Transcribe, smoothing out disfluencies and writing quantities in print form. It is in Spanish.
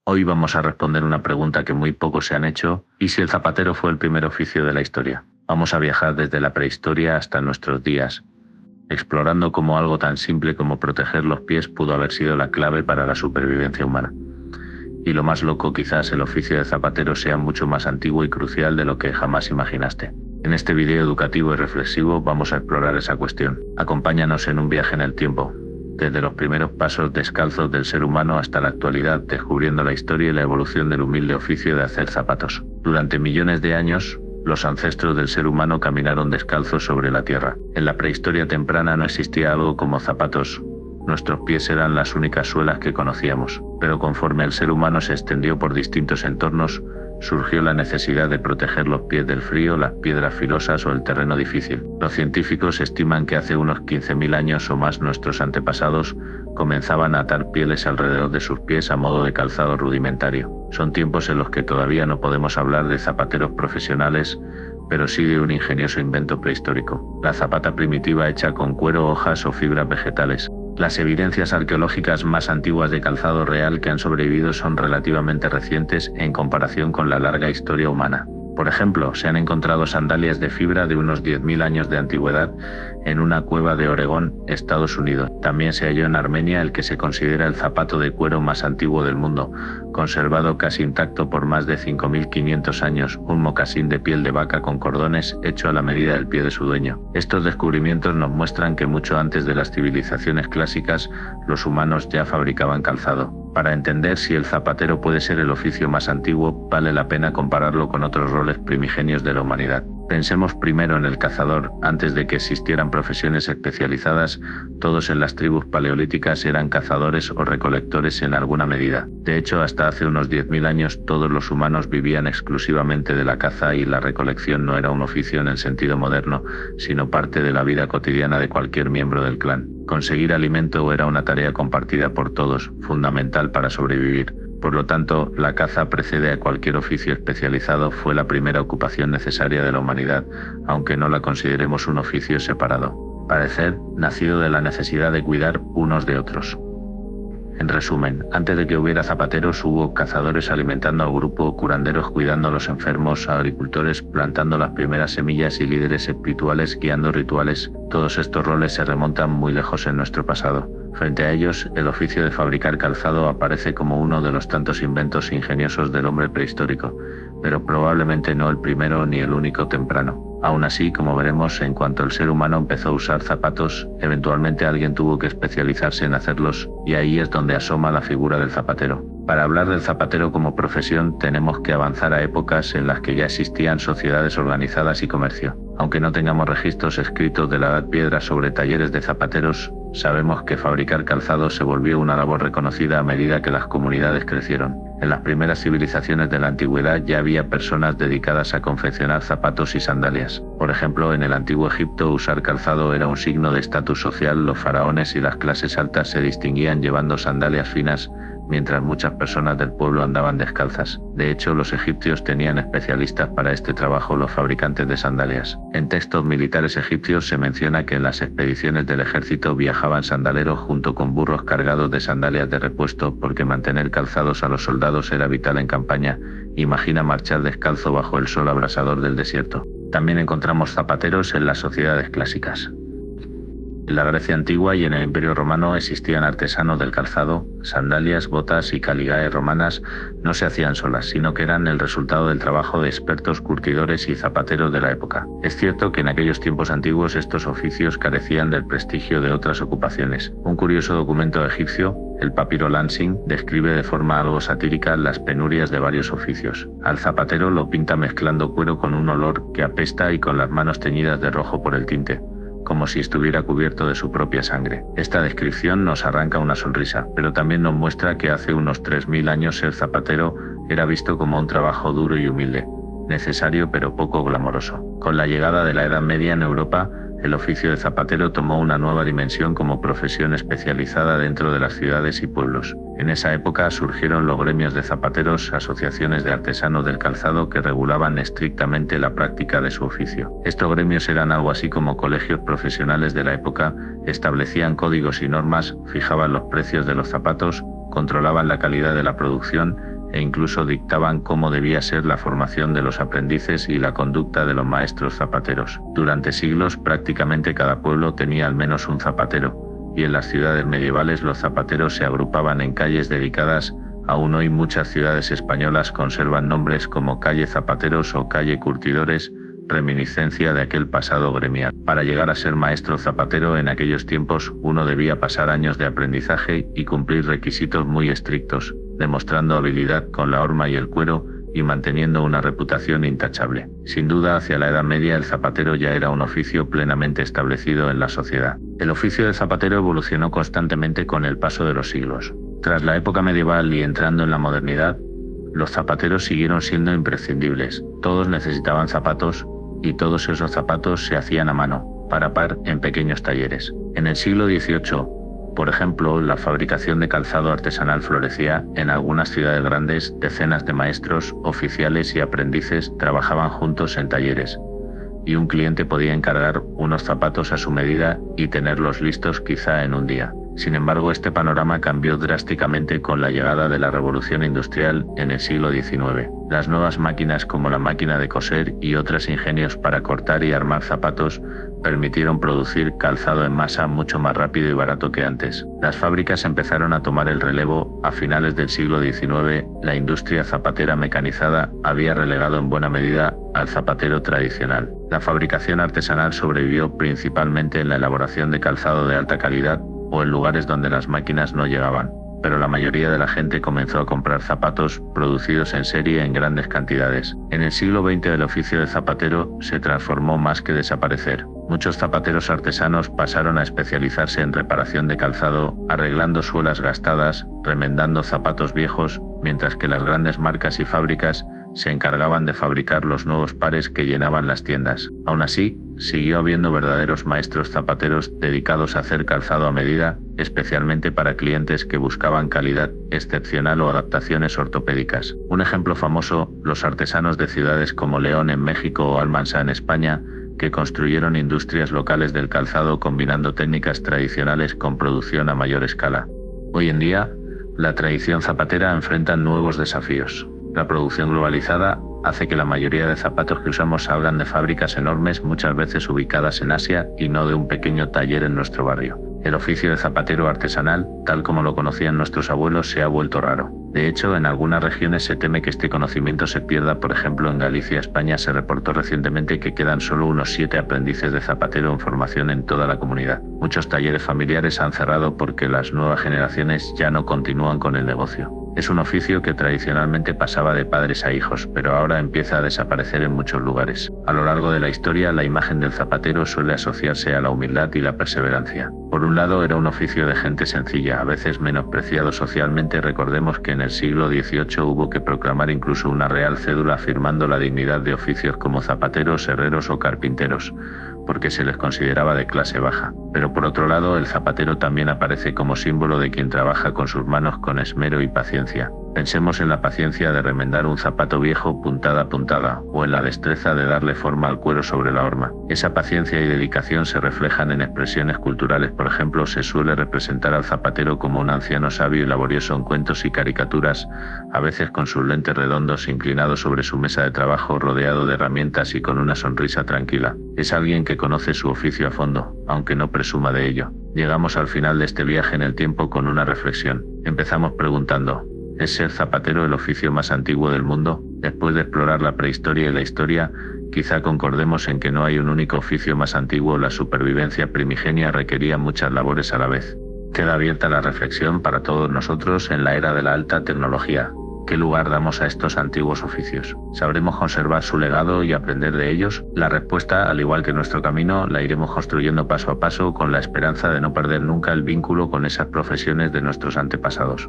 Hoy vamos a responder una pregunta que muy pocos se han hecho: ¿y si el zapatero fue el primer oficio de la historia? Vamos a viajar desde la prehistoria hasta nuestros días, explorando cómo algo tan simple como proteger los pies pudo haber sido la clave para la supervivencia humana. Y lo más loco, quizás el oficio de zapatero sea mucho más antiguo y crucial de lo que jamás imaginaste. En este video educativo y reflexivo vamos a explorar esa cuestión. Acompáñanos en un viaje en el tiempo, desde los primeros pasos descalzos del ser humano hasta la actualidad, descubriendo la historia y la evolución del humilde oficio de hacer zapatos. Durante millones de años, los ancestros del ser humano caminaron descalzos sobre la tierra. En la prehistoria temprana no existía algo como zapatos. Nuestros pies eran las únicas suelas que conocíamos, pero conforme el ser humano se extendió por distintos entornos, surgió la necesidad de proteger los pies del frío, las piedras filosas o el terreno difícil. Los científicos estiman que hace unos 15.000 años o más nuestros antepasados comenzaban a atar pieles alrededor de sus pies a modo de calzado rudimentario. Son tiempos en los que todavía no podemos hablar de zapateros profesionales, pero sí de un ingenioso invento prehistórico: la zapata primitiva hecha con cuero, hojas o fibras vegetales. Las evidencias arqueológicas más antiguas de calzado real que han sobrevivido son relativamente recientes en comparación con la larga historia humana. Por ejemplo, se han encontrado sandalias de fibra de unos 10.000 años de antigüedad en una cueva de Oregón, Estados Unidos. También se halló en Armenia el que se considera el zapato de cuero más antiguo del mundo, conservado casi intacto por más de 5.500 años, un mocasín de piel de vaca con cordones hecho a la medida del pie de su dueño. Estos descubrimientos nos muestran que mucho antes de las civilizaciones clásicas, los humanos ya fabricaban calzado. Para entender si el zapatero puede ser el oficio más antiguo, vale la pena compararlo con otros roles primigenios de la humanidad. Pensemos primero en el cazador. Antes de que existieran profesiones especializadas, todos en las tribus paleolíticas eran cazadores o recolectores en alguna medida. De hecho, hasta hace unos 10.000 años todos los humanos vivían exclusivamente de la caza y la recolección no era un oficio en el sentido moderno, sino parte de la vida cotidiana de cualquier miembro del clan. Conseguir alimento era una tarea compartida por todos, fundamental para sobrevivir. Por lo tanto, la caza precede a cualquier oficio especializado, fue la primera ocupación necesaria de la humanidad, aunque no la consideremos un oficio separado. Parecer, nacido de la necesidad de cuidar unos de otros. En resumen, antes de que hubiera zapateros hubo cazadores alimentando al grupo, curanderos cuidando a los enfermos, agricultores plantando las primeras semillas y líderes espirituales guiando rituales. Todos estos roles se remontan muy lejos en nuestro pasado. Frente a ellos, el oficio de fabricar calzado aparece como uno de los tantos inventos ingeniosos del hombre prehistórico, pero probablemente no el primero ni el único temprano. Aún así, como veremos, en cuanto el ser humano empezó a usar zapatos, eventualmente alguien tuvo que especializarse en hacerlos, y ahí es donde asoma la figura del zapatero. Para hablar del zapatero como profesión, tenemos que avanzar a épocas en las que ya existían sociedades organizadas y comercio. Aunque no tengamos registros escritos de la Edad Piedra sobre talleres de zapateros, sabemos que fabricar calzado se volvió una labor reconocida a medida que las comunidades crecieron. En las primeras civilizaciones de la antigüedad ya había personas dedicadas a confeccionar zapatos y sandalias. Por ejemplo, en el antiguo Egipto usar calzado era un signo de estatus social. Los faraones y las clases altas se distinguían llevando sandalias finas, mientras muchas personas del pueblo andaban descalzas. De hecho, los egipcios tenían especialistas para este trabajo, los fabricantes de sandalias. En textos militares egipcios se menciona que en las expediciones del ejército viajaban sandaleros junto con burros cargados de sandalias de repuesto, porque mantener calzados a los soldados era vital en campaña. Imagina marchar descalzo bajo el sol abrasador del desierto. También encontramos zapateros en las sociedades clásicas. En la Grecia antigua y en el Imperio Romano existían artesanos del calzado. Sandalias, botas y caligae romanas no se hacían solas, sino que eran el resultado del trabajo de expertos curtidores y zapateros de la época. Es cierto que en aquellos tiempos antiguos estos oficios carecían del prestigio de otras ocupaciones. Un curioso documento egipcio, el Papiro Lansing, describe de forma algo satírica las penurias de varios oficios. Al zapatero lo pinta mezclando cuero con un olor que apesta y con las manos teñidas de rojo por el tinte, como si estuviera cubierto de su propia sangre. Esta descripción nos arranca una sonrisa, pero también nos muestra que hace unos 3.000 años ser zapatero era visto como un trabajo duro y humilde, necesario pero poco glamoroso. Con la llegada de la Edad Media en Europa, el oficio de zapatero tomó una nueva dimensión como profesión especializada dentro de las ciudades y pueblos. En esa época surgieron los gremios de zapateros, asociaciones de artesanos del calzado que regulaban estrictamente la práctica de su oficio. Estos gremios eran algo así como colegios profesionales de la época, establecían códigos y normas, fijaban los precios de los zapatos, controlaban la calidad de la producción e incluso dictaban cómo debía ser la formación de los aprendices y la conducta de los maestros zapateros. Durante siglos, prácticamente cada pueblo tenía al menos un zapatero, y en las ciudades medievales los zapateros se agrupaban en calles dedicadas. Aún hoy muchas ciudades españolas conservan nombres como calle Zapateros o calle Curtidores, reminiscencia de aquel pasado gremial. Para llegar a ser maestro zapatero en aquellos tiempos, uno debía pasar años de aprendizaje y cumplir requisitos muy estrictos, demostrando habilidad con la horma y el cuero y manteniendo una reputación intachable. Sin duda, hacia la Edad Media el zapatero ya era un oficio plenamente establecido en la sociedad. El oficio de zapatero evolucionó constantemente con el paso de los siglos. Tras la época medieval y entrando en la modernidad, los zapateros siguieron siendo imprescindibles. Todos necesitaban zapatos y todos esos zapatos se hacían a mano, para par en pequeños talleres. En el siglo XVIII, por ejemplo, la fabricación de calzado artesanal florecía. En algunas ciudades grandes, decenas de maestros, oficiales y aprendices trabajaban juntos en talleres, y un cliente podía encargar unos zapatos a su medida y tenerlos listos quizá en un día. Sin embargo, este panorama cambió drásticamente con la llegada de la revolución industrial en el siglo XIX. Las nuevas máquinas como la máquina de coser y otros ingenios para cortar y armar zapatos permitieron producir calzado en masa mucho más rápido y barato que antes. Las fábricas empezaron a tomar el relevo. A finales del siglo XIX, la industria zapatera mecanizada había relegado en buena medida al zapatero tradicional. La fabricación artesanal sobrevivió principalmente en la elaboración de calzado de alta calidad o en lugares donde las máquinas no llegaban, pero la mayoría de la gente comenzó a comprar zapatos producidos en serie en grandes cantidades. En el siglo XX el oficio de zapatero se transformó más que desaparecer. Muchos zapateros artesanos pasaron a especializarse en reparación de calzado, arreglando suelas gastadas, remendando zapatos viejos, mientras que las grandes marcas y fábricas se encargaban de fabricar los nuevos pares que llenaban las tiendas. Aún así, siguió habiendo verdaderos maestros zapateros dedicados a hacer calzado a medida, especialmente para clientes que buscaban calidad excepcional o adaptaciones ortopédicas. Un ejemplo famoso, los artesanos de ciudades como León en México o Almansa en España, que construyeron industrias locales del calzado combinando técnicas tradicionales con producción a mayor escala. Hoy en día, la tradición zapatera enfrenta nuevos desafíos. La producción globalizada hace que la mayoría de zapatos que usamos salgan de fábricas enormes, muchas veces ubicadas en Asia, y no de un pequeño taller en nuestro barrio. El oficio de zapatero artesanal, tal como lo conocían nuestros abuelos, se ha vuelto raro. De hecho, en algunas regiones se teme que este conocimiento se pierda. Por ejemplo, en Galicia, España, se reportó recientemente que quedan solo unos 7 aprendices de zapatero en formación en toda la comunidad. Muchos talleres familiares han cerrado porque las nuevas generaciones ya no continúan con el negocio. Es un oficio que tradicionalmente pasaba de padres a hijos, pero ahora empieza a desaparecer en muchos lugares. A lo largo de la historia, la imagen del zapatero suele asociarse a la humildad y la perseverancia. Por un lado, era un oficio de gente sencilla, a veces menospreciado socialmente. Recordemos que en el siglo XVIII hubo que proclamar incluso una real cédula afirmando la dignidad de oficios como zapateros, herreros o carpinteros, porque se les consideraba de clase baja. Pero por otro lado, el zapatero también aparece como símbolo de quien trabaja con sus manos con esmero y paciencia. Pensemos en la paciencia de remendar un zapato viejo puntada a puntada, o en la destreza de darle forma al cuero sobre la horma. Esa paciencia y dedicación se reflejan en expresiones culturales. Por ejemplo, se suele representar al zapatero como un anciano sabio y laborioso en cuentos y caricaturas, a veces con sus lentes redondos inclinado sobre su mesa de trabajo, rodeado de herramientas y con una sonrisa tranquila. Es alguien que conoce su oficio a fondo, aunque no presuma de ello. Llegamos al final de este viaje en el tiempo con una reflexión. Empezamos preguntando: ¿es ser zapatero el oficio más antiguo del mundo? Después de explorar la prehistoria y la historia, quizá concordemos en que no hay un único oficio más antiguo. La supervivencia primigenia requería muchas labores a la vez. Queda abierta la reflexión para todos nosotros en la era de la alta tecnología. ¿Qué lugar damos a estos antiguos oficios? ¿Sabremos conservar su legado y aprender de ellos? La respuesta, al igual que nuestro camino, la iremos construyendo paso a paso con la esperanza de no perder nunca el vínculo con esas profesiones de nuestros antepasados.